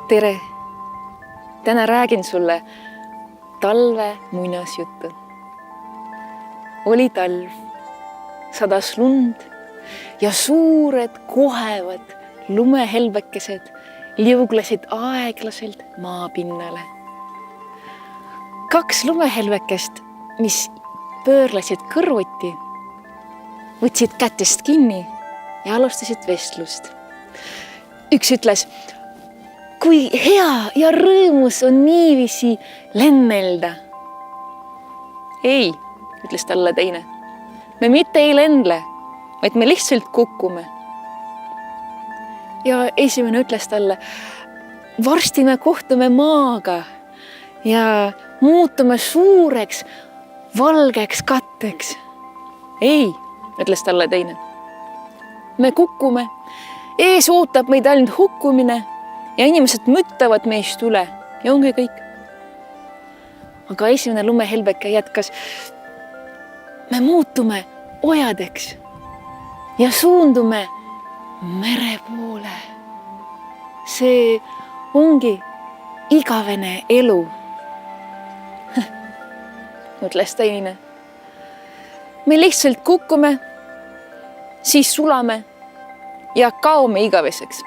Tere! Täna räägin sulle talve muinasjuttu. Oli talv, sadas lund ja suured kohevad lumehelbekesed liuglesid aeglaselt maapinnale. Kaks lumehelbekest, mis pöörlesid kõrvuti, võtsid kätest kinni ja alustasid vestlust. Üks ütles, kui hea ja rõõmus on niiviisi lennelda. Ei, ütles talle teine. Me mitte ei lendle, vaid me lihtsalt kukume. Ja esimene ütles talle, varsti me kohtume maaga ja muutume suureks valgeks katteks. Ei, ütles talle teine. Me kukume, ees ootab meid ainult hukkumine ja inimesed müttavad meist üle ja ongi kõik. Aga esimene lumehelbeke jätkas, me muutume ojadeks ja suundume mere poole. See ongi igavene elu, ütles teine. Me lihtsalt kukume, siis sulame ja kaome igaveseks.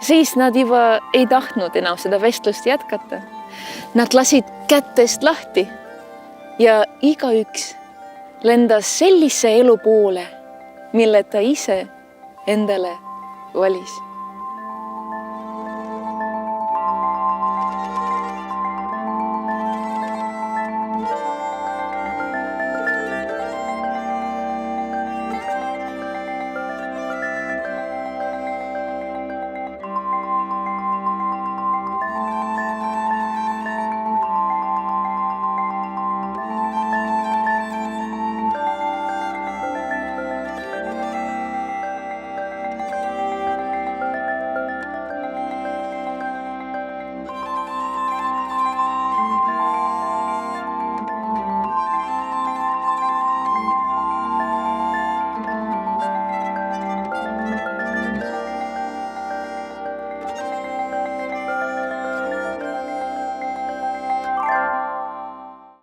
Siis nad juba ei tahtnud enam seda vestlust jätkata. Nad lasid kätest lahti ja igaüks lendas sellise elu poole, mille ta ise endale valis.